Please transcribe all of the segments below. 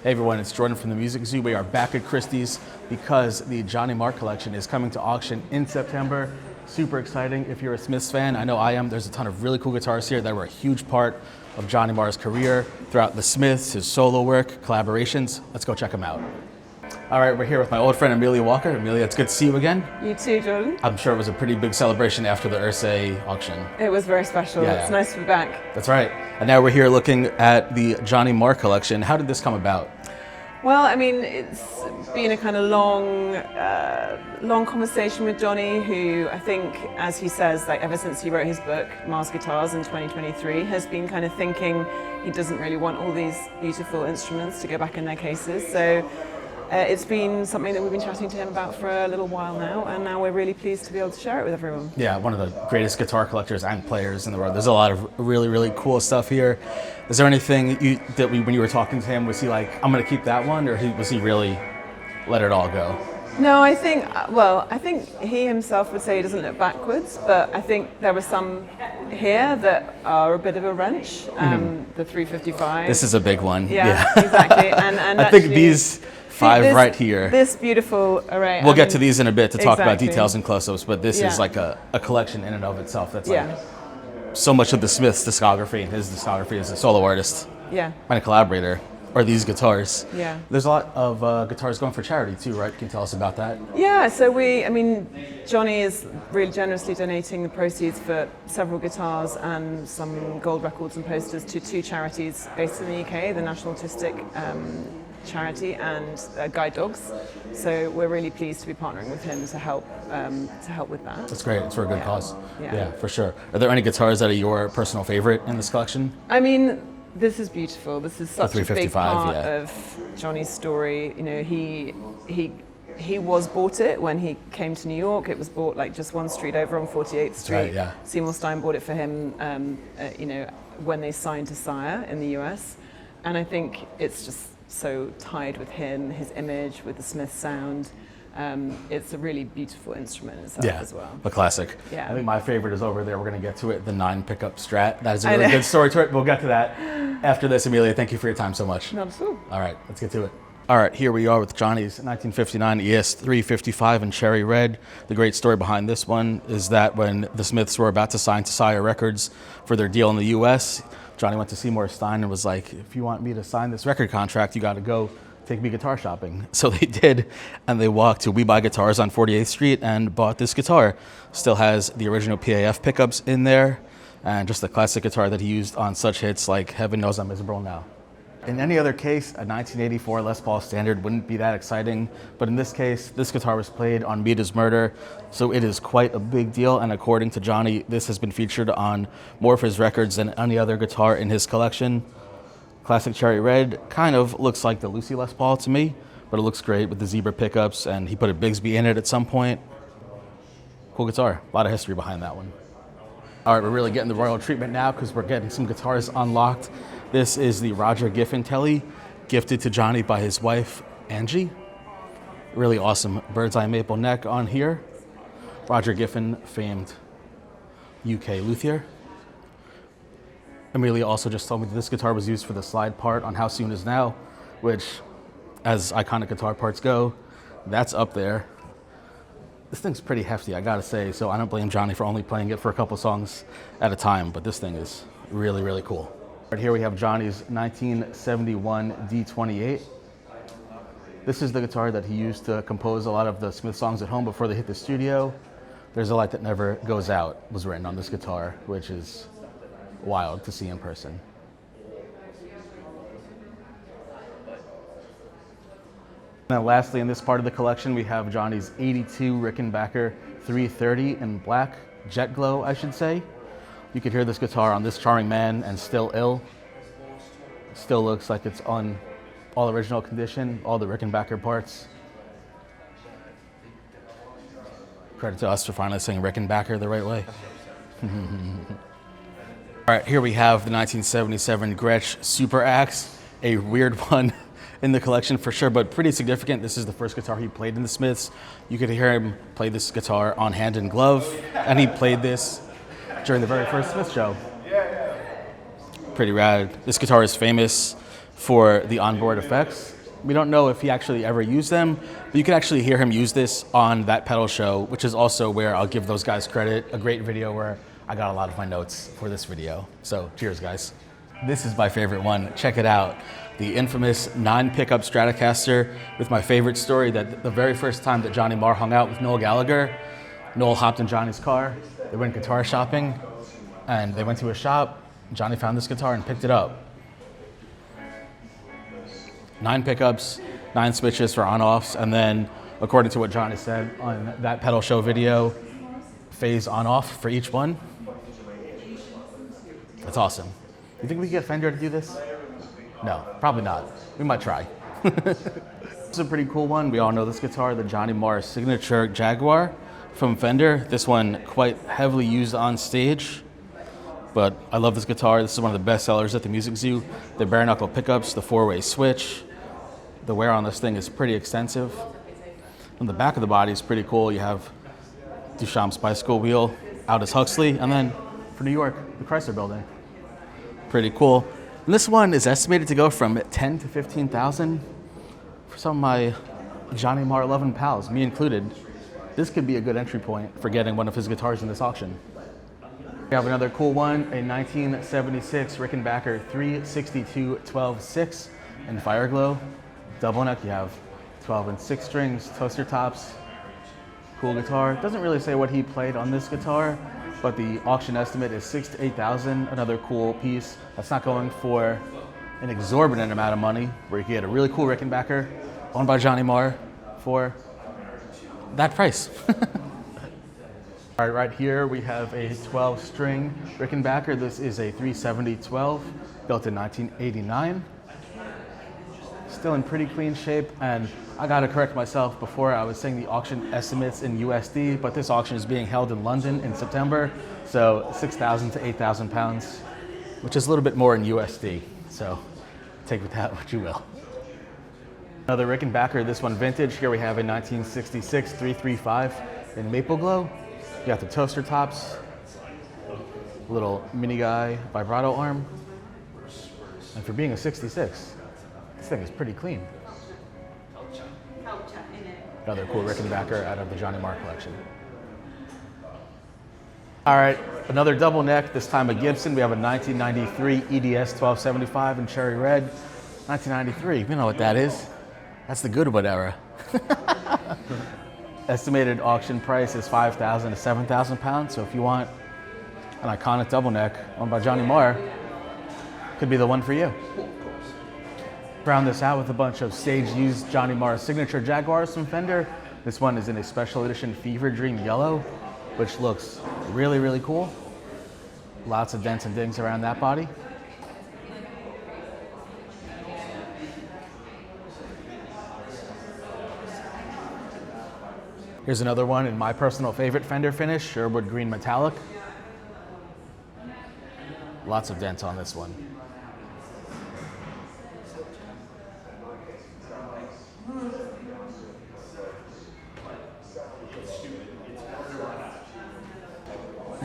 Hey everyone, it's Jordan from the Music Zoo. We are back at Christie's because the Johnny Marr collection is coming to auction in September. Super exciting if you're a Smiths fan. I know I am. There's a ton of really cool guitars here that were a huge part of Johnny Marr's career throughout the Smiths, his solo work, collaborations. Let's go check them out. All right, we're here with my old friend Amelia Walker. Amelia, it's good to see you again. You too, Jordan. I'm sure it was a pretty big celebration after the Ursay auction. It was very special. It's nice to be back. That's right. And now we're here looking at the Johnny Marr collection. How did this come about? Well, I mean, it's been a kind of long conversation with Johnny, who I think, as he says, like ever since he wrote his book, Marr's Guitars in 2023, has been kind of thinking he doesn't really want all these beautiful instruments to go back in their cases. So it's been something that we've been chatting to him about for a little while now, and now we're really pleased to be able to share it with everyone. Yeah, one of the greatest guitar collectors and players in the world. There's a lot of really, really cool stuff here. Is there anything when you were talking to him, was he like, I'm going to keep that one, or was he really let it all go? No, I think he himself would say he doesn't look backwards, but I think there were some here that are a bit of a wrench. The 355. This is a big one. Yeah. Exactly. And I think these five right here. This beautiful array. We'll get to these in a bit to talk about exactly. details and close-ups, but this is like a collection in and of itself. That's like Yeah. so much of the Smiths' discography and his discography as a solo artist Yeah. and a collaborator are these guitars. Yeah. There's a lot of guitars going for charity too, right? Can you tell us about that? Yeah, so Johnny is really generously donating the proceeds for several guitars and some gold records and posters to two charities based in the UK, the National Autistic Charity and Guide Dogs. So we're really pleased to be partnering with him to help with that. That's great. It's for a good cause. Yeah. For sure. Are there any guitars that are your personal favorite in this collection? I mean, this is beautiful. This is such a big part yeah. of Johnny's story. You know, he was bought it when he came to New York. It was bought like just one street over on 48th Street. Right, yeah. Seymour Stein bought it for him, when they signed to Sire in the US. And I think it's just so tied with him, his image, with the Smith sound. It's a really beautiful instrument itself as well. A classic. Yeah. I think my favorite is over there. We're going to get to it, the 9 pickup Strat. That is a really good story to it. We'll get to that after this. Amelia, thank you for your time so much. Not at all. All right, let's get to it. All right, here we are with Johnny's 1959 ES 355 in cherry red. The great story behind this one is that when the Smiths were about to sign to Sire Records for their deal in the US, Johnny went to Seymour Stein and was like, if you want me to sign this record contract, you got to go take me guitar shopping. So they did, and they walked to We Buy Guitars on 48th Street and bought this guitar. Still has the original PAF pickups in there, and just a classic guitar that he used on such hits like Heaven Knows I'm Miserable Now. In any other case, a 1984 Les Paul Standard wouldn't be that exciting, but in this case, this guitar was played on Meet His Murder, so it is quite a big deal, and according to Johnny, this has been featured on more of his records than any other guitar in his collection. Classic cherry red kind of looks like the Lucy Les Paul to me, but it looks great with the zebra pickups, and he put a Bigsby in it at some point. Cool guitar. A lot of history behind that one. All right, we're really getting the royal treatment now because we're getting some guitars unlocked. This is the Roger Giffen Telly, gifted to Johnny by his wife, Angie. Really awesome bird's eye maple neck on here. Roger Giffen, famed UK luthier. Amelia also just told me that this guitar was used for the slide part on How Soon Is Now, which, as iconic guitar parts go, that's up there. This thing's pretty hefty, I gotta say, so I don't blame Johnny for only playing it for a couple songs at a time, but this thing is really, really cool. Right here we have Johnny's 1971 D28. This is the guitar that he used to compose a lot of the Smith songs at home before they hit the studio. There's a Light That Never Goes Out was written on this guitar, which is wild to see in person. Now lastly, in this part of the collection, we have Johnny's 82 Rickenbacker 330 in black, Jetglo, I should say. You could hear this guitar on This Charming Man and Still Ill. Still looks like it's on all original condition, all the Rickenbacker parts. Credit to us for finally saying Rickenbacker the right way. All right, here we have the 1977 Gretsch Super Axe, a weird one in the collection for sure, but pretty significant. This is the first guitar he played in the Smiths. You could hear him play this guitar on Hand and Glove, and he played this during the very first Smith show. Pretty rad. This guitar is famous for the onboard effects. We don't know if he actually ever used them, but you can actually hear him use this on that pedal show, which is also where I'll give those guys credit. A great video where I got a lot of my notes for this video. So cheers, guys. This is my favorite one. Check it out. The infamous 9-pickup Stratocaster, with my favorite story that the very first time that Johnny Marr hung out with Noel Gallagher, Noel hopped in Johnny's car, they went guitar shopping, and they went to a shop. Johnny found this guitar and picked it up. 9 pickups, 9 switches for on-offs, and then, according to what Johnny said on that pedal show video, phase on-off for each one. That's awesome. You think we can get Fender to do this? No, probably not. We might try. It's a pretty cool one. We all know this guitar, the Johnny Marr signature Jaguar from Fender. This one quite heavily used on stage. But I love this guitar. This is one of the best sellers at the Music Zoo. The bare knuckle pickups, the 4-way switch. The wear on this thing is pretty extensive. And the back of the body is pretty cool. You have Duchamp's bicycle wheel, Aldous Huxley, and then for New York, the Chrysler Building. Pretty cool. And this one is estimated to go from 10 to 15,000 for some of my Johnny Marr loving pals, me included. This could be a good entry point for getting one of his guitars in this auction. We have another cool one, a 1976 Rickenbacker 362 12-6 in Fireglow. Doubleneck, you have 12 and 6 strings, toaster tops, cool guitar. Doesn't really say what he played on this guitar, but the auction estimate is 6,000 to 8,000. Another cool piece that's not going for an exorbitant amount of money, where you can get a really cool Rickenbacker owned by Johnny Marr for that price. All right, right here we have a 12-string Rickenbacker. This is a 370-12, built in 1989. Still in pretty clean shape, and I gotta correct myself. Before I was saying the auction estimates in USD, but this auction is being held in London in September, so 6,000 to 8,000 pounds, which is a little bit more in USD, so take with that what you will. Another Rickenbacker, this one vintage. Here we have a 1966 335 in Maple Glow. You got the toaster tops, little mini guy vibrato arm, and for being a 66, this thing is pretty clean. Another cool Rickenbacker out of the Johnny Marr collection. All right, another double neck, this time a Gibson. We have a 1993 EDS 1275 in cherry red. 1993, you know what that is. That's the Goodwood era. Estimated auction price is 5,000 to 7,000 pounds. So if you want an iconic double neck owned by Johnny Marr, could be the one for you. Round this out with a bunch of stage-used Johnny Marr signature Jaguars from Fender. This one is in a special edition Fever Dream Yellow, which looks really, really cool. Lots of dents and dings around that body. Here's another one in my personal favorite Fender finish, Sherwood Green Metallic. Lots of dents on this one.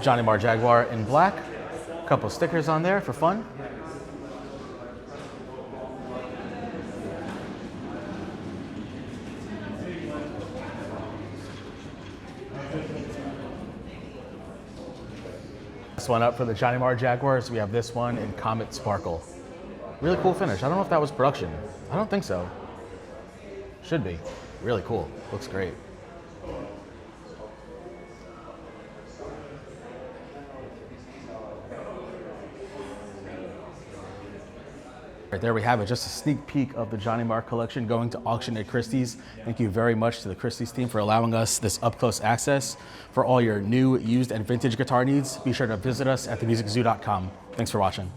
Johnny Marr Jaguar in black. A couple stickers on there for fun. This one up for the Johnny Marr Jaguars. We have this one in Comet Sparkle. Really cool finish. I don't know if that was production. I don't think so. Should be. Really cool. Looks great. Right there we have it, just a sneak peek of the Johnny Marr collection going to auction at Christie's. Thank you very much to the Christie's team for allowing us this up-close access. For all your new, used, and vintage guitar needs, be sure to visit us at themusiczoo.com. Thanks for watching.